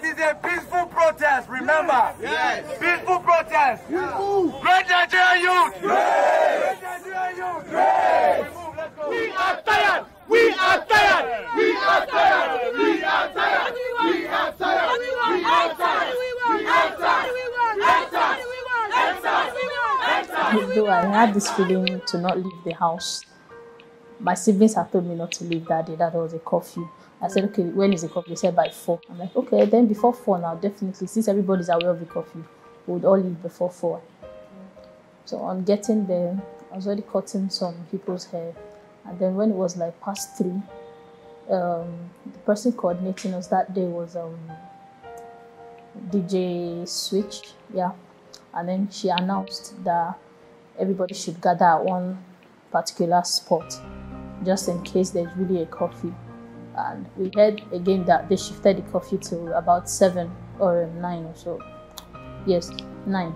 It is a peaceful protest, remember? Yes. Peaceful protest. Great Nigerian youth! Great Nigerian youth! Great! We are tired! We are tired! We are tired! We are tired! We are tired! We are tired! Though I had this feeling to not leave the house, my siblings had told me not to leave that day, that there was a curfew. I said, okay, when is the curfew? They said by 4. I'm like, okay, then before 4 now, definitely, since everybody's aware of the curfew, we would all leave before 4. So on getting there, I was already cutting some people's hair. And then when it was like past 3, the person coordinating us that day was DJ Switch, yeah. And then she announced that everybody should gather at one particular spot, just in case there's really a curfew. And we heard again that they shifted the curfew to about 7 or 9 or so. Yes, 9.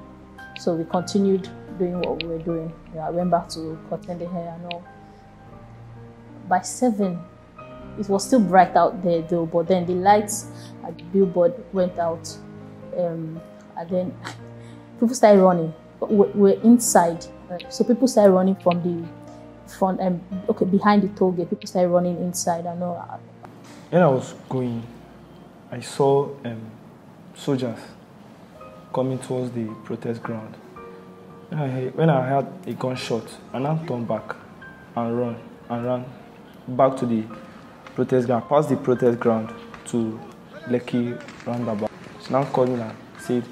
So we continued doing what we were doing. Yeah, I went back to cutting the hair and all. By 7, it was still bright out there though, but then the lights at the billboard went out. And then people started running. We're inside. So people started running from the front and behind the toll gate. People started running inside. I know. When I was going, I saw soldiers coming towards the protest ground. When I heard a gunshot, I now turned back and ran back to the protest ground, past the protest ground to Lekki roundabout. She now called me and said,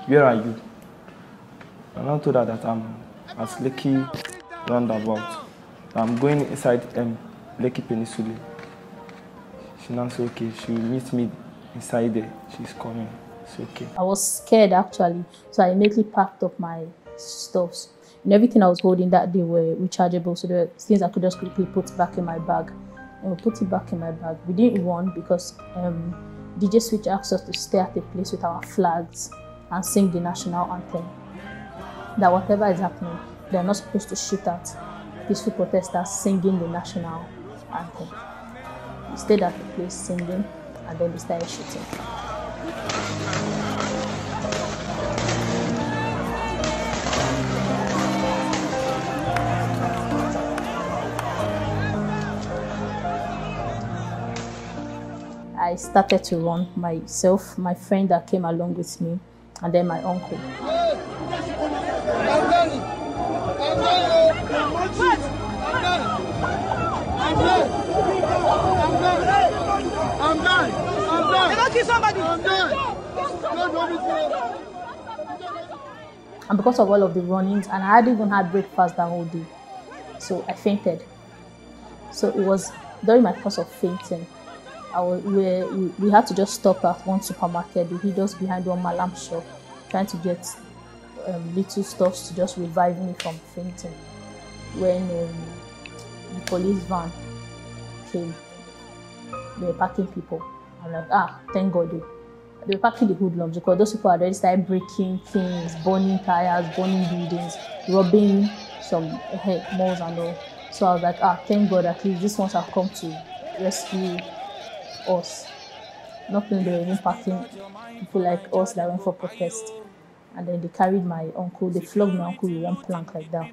"Where are you?" I now told her that I'm at Lekki roundabout. I'm going inside Lekki Peninsula. She now said, okay, she will meet me inside there. She's coming. It's okay. I was scared actually, so I immediately packed up my stuffs. And everything I was holding that day were rechargeable, so there were things I could just quickly put back in my bag. And we put it back in my bag. We didn't run because DJ Switch asked us to stay at a place with our flags and sing the national anthem. That whatever is happening, they're not supposed to shoot at peaceful protesters singing the national anthem. We stayed at the place singing, and then they started shooting. I started to run myself, my friend that came along with me, and then my uncle. And because of all of the runnings, and I hadn't even had breakfast that whole day, so I fainted. So it was during my course of fainting, we had to just stop at one supermarket. We hid us behind one malam shop, trying to get little stuff to just revive me from fainting. When the police van came, they were packing people. I'm like, thank God. They were packing the hoodlums because those people had already started breaking things, burning tires, burning buildings, robbing some malls and all. So I was like, thank God, at least these ones have come to rescue us. Not knowing they were even packing people like us that went for protest. And then they carried my uncle, they flogged my uncle with one plank like that.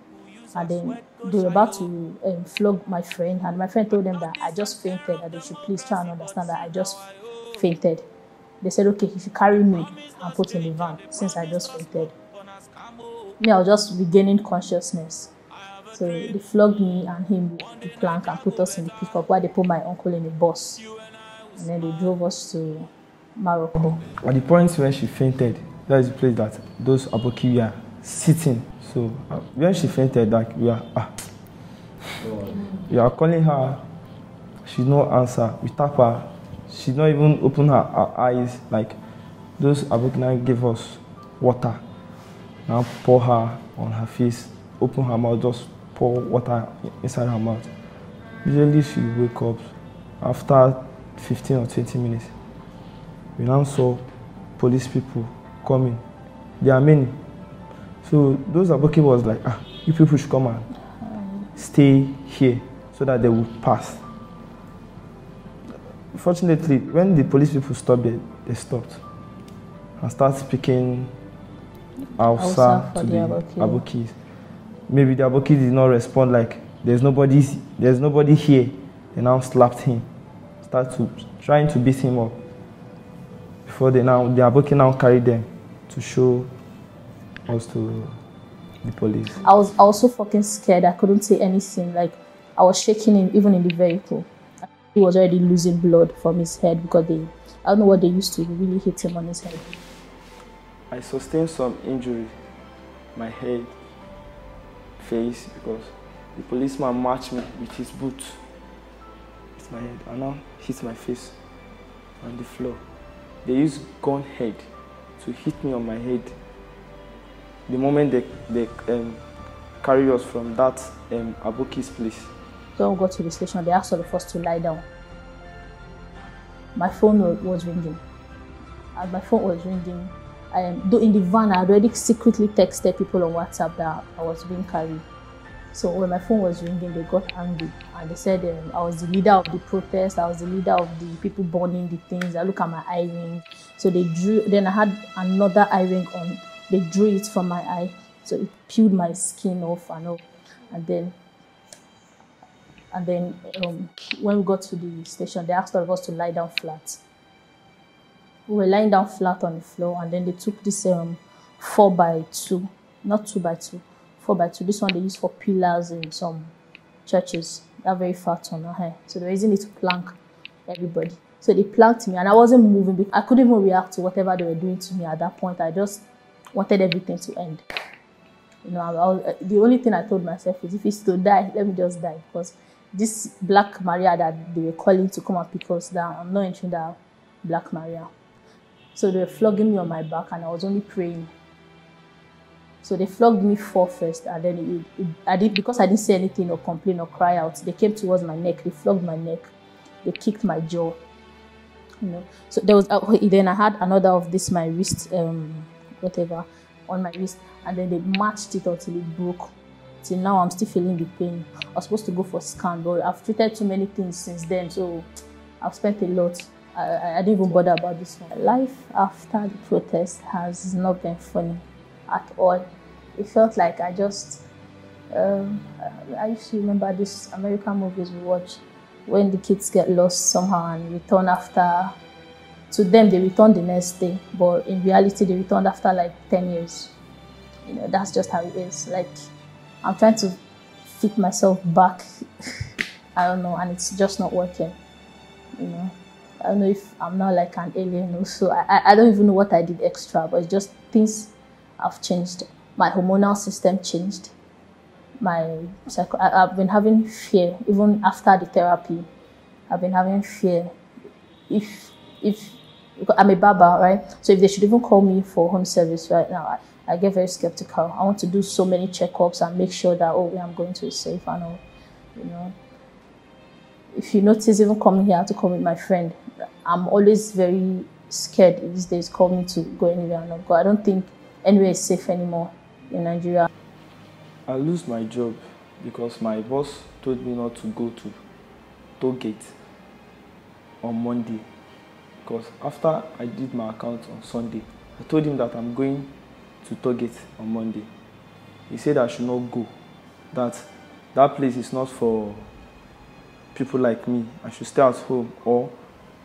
And then they were about to flog my friend, and my friend told them that I just fainted, that they should please try and understand that I just fainted. They said, okay, if you carry me and put in the van, since I just fainted. Me, I was just regaining consciousness. So they flogged me and him with the plank and put us in the pickup while they put my uncle in the bus. And then they drove us to Morocco. At the point when she fainted, that is the place that those aboki were sitting. So when she fainted, like we are calling her, she no answer. We tap her, she not even open her eyes. Like those aboki gave us water. Now pour her on her face, open her mouth, just pour water inside her mouth. Usually she wake up after 15 or 20 minutes. We now saw police people coming. There are many. So those aboki was like, you people should come and stay here so that they will pass. Fortunately, when the police people stopped there, they stopped. and start speaking Hausa to the Abokis. Maybe the Abokis did not respond like there's nobody here. They now slapped him, trying to beat him up. Before the Aboki now carried them to show us to the police. I was so fucking scared. I couldn't say anything. Like I was shaking even in the vehicle. He was already losing blood from his head because I don't know what they used to really hit him on his head. I sustained some injury, my head, face, because the policeman matched me with his boot. It's my head, and now hit my face on the floor. They used gun head to hit me on my head. The moment they carried us from that Aboki's place. So when we got to the station, they asked all of us to lie down. My phone was ringing. As my phone was ringing, though in the van, I had already secretly texted people on WhatsApp that I was being carried. So when my phone was ringing, they got angry and they said I was the leader of the protest. I was the leader of the people burning the things. I look at my eye ring. So they drew. Then I had another eye ring on. They drew it from my eye, so it peeled my skin off and all. And then when we got to the station, they asked all of us to lie down flat. We were lying down flat on the floor, and then they took this 4x2, not 2x2, 4x2. This one they use for pillars in some churches. That very fat one. So they were using it to plank everybody. So they planked me, and I wasn't moving. I couldn't even react to whatever they were doing to me at that point. I just wanted everything to end. You know, the only thing I told myself is if it's to die, let me just die. Because this Black Maria that they were calling to come and pick us down, I'm not entering that Black Maria. So they were flogging me on my back, and I was only praying. So they flogged me first, and then because I didn't say anything or complain or cry out, they came towards my neck. They flogged my neck. They kicked my jaw. You know. So there was then I had another of this my wrist, whatever, on my wrist, and then they matched it until it broke. Till now, I'm still feeling the pain. I was supposed to go for a scan, but I've treated too many things since then, so I've spent a lot. I didn't even bother about this one. Life after the protest has not been funny at all. It felt like I just, I used to remember these American movies we watch when the kids get lost somehow and return after, to them they return the next day, but in reality they returned after like 10 years. You know, that's just how it is. Like, I'm trying to fit myself back, I don't know, and it's just not working, you know. I don't know if I'm not like an alien also. I don't even know what I did extra, but it's just things have changed. My hormonal system changed. I've been having fear, even after the therapy. I've been having fear. If I'm a barber, right? So if they should even call me for home service right now, I get very skeptical. I want to do so many checkups and make sure that, where I'm going to is safe and all, you know. If you notice, even coming here, I have to come with my friend. I'm always very scared these days, call me to go anywhere and not go. I don't think anywhere is safe anymore in Nigeria. I lose my job because my boss told me not to go to toll gate on Monday. Because after I did my account on Sunday, I told him that I'm going to toll gate on Monday. He said I should not go, that place is not for people like me. I should stay at home, or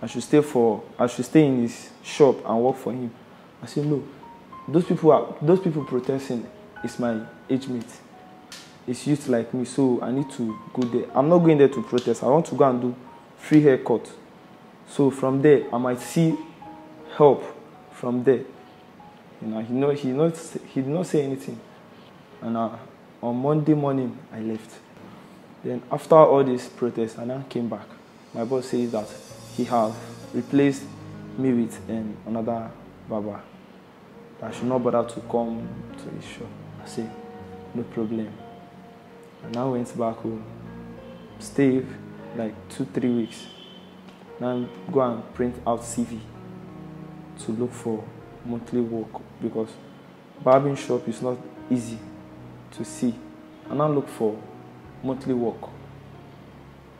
I should stay in his shop and work for him. I said no. Those people protesting is my age mate. It's youth like me, so I need to go there. I'm not going there to protest. I want to go and do free haircut. So from there, I might see help from there. You know, he did not say anything. And on Monday morning, I left. Then after all this protest, I now came back. My boss says that he has replaced me with another barber. I should not bother to come to his shop. I said, no problem. I now went back home, stayed like 2-3 weeks. Now go and print out CV to look for monthly work, because barbering shop is not easy to see. I now look for monthly work,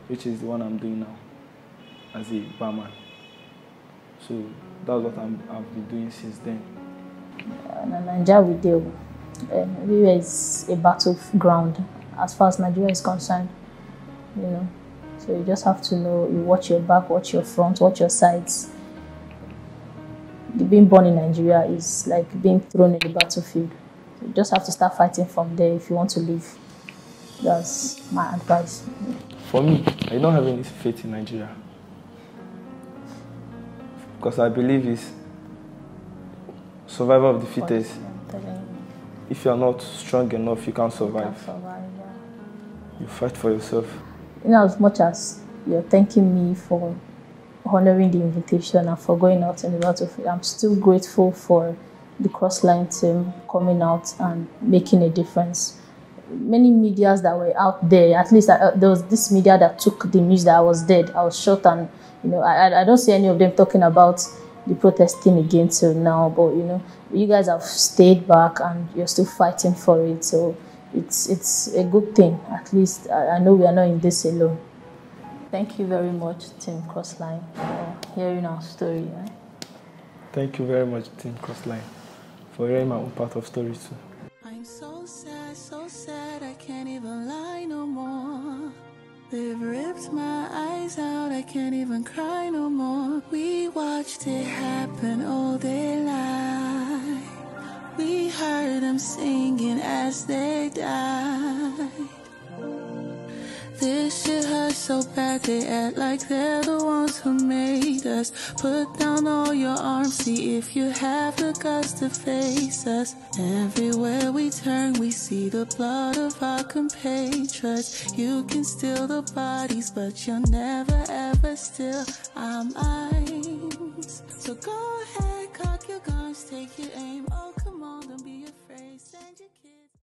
which is the one I'm doing now as a barman. So that's what I've been doing since then. In Nigeria, we deal. Everywhere is a battleground as far as Nigeria is concerned, you know. So you just have to know, you watch your back, watch your front, watch your sides. Being born in Nigeria is like being thrown in the battlefield. So you just have to start fighting from there if you want to live. That's my advice. For me, I don't have any faith in Nigeria. Because I believe it's survival of the fittest. If you are not strong enough, you can't survive. You fight for yourself. You know, as much as you're thanking me for honoring the invitation and for going out in the battlefield, I'm still grateful for the CROSSLINE team coming out and making a difference. Many medias that were out there, at least there was this media that took the news that I was dead, I was shot, and you know, I don't see any of them talking about the protesting again till now. But you know, you guys have stayed back and you're still fighting for it, so it's a good thing. At least I know we are not in this alone. Thank you very much, Team CROSSLINE, for hearing our story. Right? Thank you very much, Team CROSSLINE, for hearing my own part of story too. I'm so sad, I can't even lie no more. They've ripped my eyes out, I can't even cry no more. We watched it happen all day long. We heard them singing as they died. This shit hurts so bad, they act like they're the ones who made us. Put down all your arms, see if you have the guts to face us. Everywhere we turn, we see the blood of our compatriots. You can steal the bodies, but you'll never ever steal our minds. So go ahead.